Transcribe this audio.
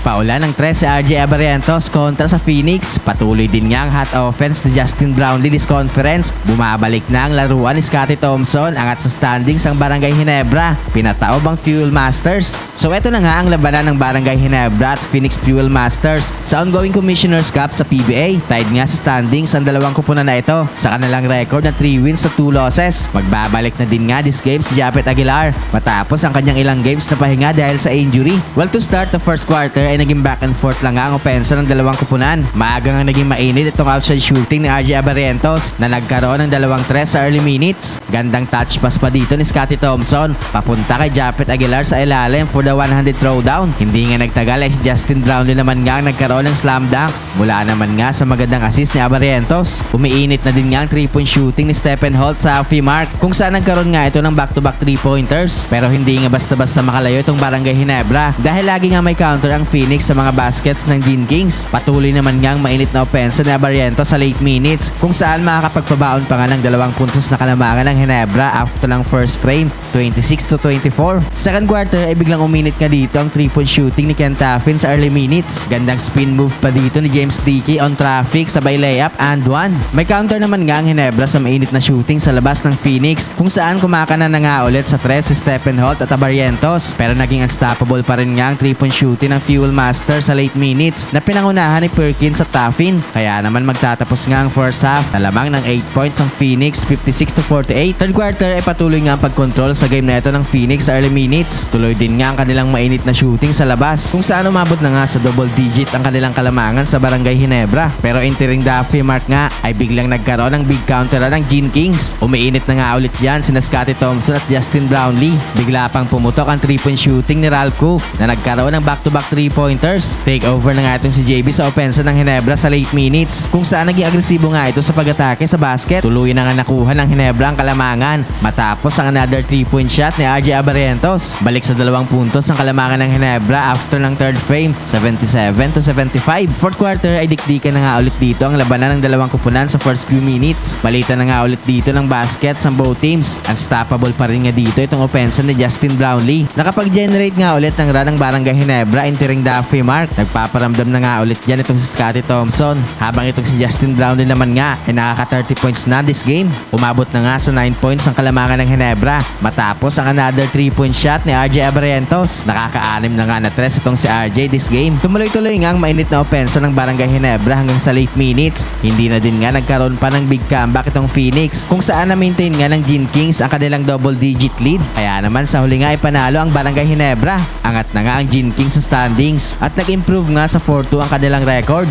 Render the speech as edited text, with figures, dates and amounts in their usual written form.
Nagpaulan ng 3 si RJ Abarientos kontra sa Phoenix. Patuloy din nga ang hot offense ni Justin Brownlee this conference. Bumabalik na ang laruan ni Scottie Thompson. Angat sa standings ang Barangay Ginebra. Pinataob ang Fuel Masters. So eto na nga ang labanan ng Barangay Ginebra at Phoenix Fuel Masters sa ongoing Commissioner's Cup sa PBA. Tied nga sa standings ang dalawang kupunan na ito sa kanilang record na 3 wins sa 2 losses. Magbabalik na din nga this game si Japet Aguilar matapos ang kanyang ilang games na pahinga dahil sa injury. Well, to start the first quarter ay naging back and forth lang nga ang opensa ng dalawang kupunan. Maaga nga naging mainit itong outside shooting ni RJ Abarientos na nagkaroon ng 2-3 sa early minutes. Gandang touch pass pa dito ni Scottie Thompson papunta kay Japet Aguilar sa ilalim for the 100 throwdown. Hindi nga nagtagal ay si Justin Brownlee naman nga ang nagkaroon ng slam dunk mula naman nga sa magandang assist ni Abarientos. Umiinit na din nga ang 3-point shooting ni Stephen Holt sa halfway mark kung saan nagkaroon nga ito ng back-to-back 3-pointers. Pero hindi nga basta-basta makalayo itong Barangay Ginebra dahil lagi nga may counter ang Phoenix sa mga baskets ng Gene Kings. Patuloy naman nga ang mainit na opensa ni Abarientos sa late minutes kung saan makakapagpabaon pa nga ng 2 puntos na kalamangan ng Ginebra after ng first frame, 26-24. Second quarter ay biglang uminit nga dito ang 3-point shooting ni Ken Taffin sa early minutes. Gandang spin move pa dito ni James Dickey on traffic sabay layup and one. May counter naman nga ang Ginebra sa mainit na shooting sa labas ng Phoenix kung saan kumakana na nga ulit sa 3 si Stephen Holt at Abarientos pero naging unstoppable pa rin nga ang 3-point shooting ng Fuel Master sa late minutes na pinangunahan ni Perkins at Taffin. Kaya naman magtatapos nga ang first half na lamang ng 8 points ang Phoenix, 56-48. Third quarter ay patuloy nga ang pagkontrol sa game na ito ng Phoenix sa early minutes. Tuloy din nga ang kanilang mainit na shooting sa labas kung saan umabot na nga sa double digit ang kanilang kalamangan sa Barangay Ginebra. Pero entering the halfway mark nga ay biglang nagkaroon ng big counter ng Gene Kings. Umiinit na nga ulit dyan sina Scottie Thompson at Justin Brownlee. Bigla pang pumutok ang 3-point shooting ni Ralph Cook na nagkaroon ng back-to-back 3-pointers. Take over na nga itong si JB sa opensa ng Ginebra sa late minutes kung saan naging agresibo nga ito sa pag-atake sa basket. Tuloy na nga nakuha ng Ginebra ang kalamangan matapos ang another 3-point shot ni RJ Abarientos. Balik sa 2 puntos ang kalamangan ng Ginebra after ng third frame, 77-75. Fourth quarter ay dikdikan na nga ulit dito ang labanan ng dalawang kupunan sa first few minutes. Palitan na nga ulit dito ng baskets ang both teams. Unstoppable pa rin nga dito itong opensa ni Justin Brownlee. Nakapag-generate nga ulit ng run ng Barangay Ginebra entering the halfway mark. Nagpaparamdam na nga ulit dyan itong si Scottie Thompson habang itong si Justin Brownlee naman nga ay nakaka 30 points na this game. Umabot na nga sa 9 points ang kalamangan ng Ginebra matapos ang another 3-point shot ni RJ Abarientos. Nakaka-6 na nga na 3 itong si RJ this game. Tumuloy-tuloy nga ang mainit na opensa ng Barangay Ginebra hanggang sa late minutes. Hindi na din nga nagkaroon pa ng big comeback itong Phoenix kung saan na-maintain nga ng Gene Kings ang kanilang double-digit lead. Kaya naman sa huli nga ay panalo ang Barangay Ginebra. Angat na nga ang Gene Kings sa standings at nag-improve nga sa 4-2 ang kanilang record.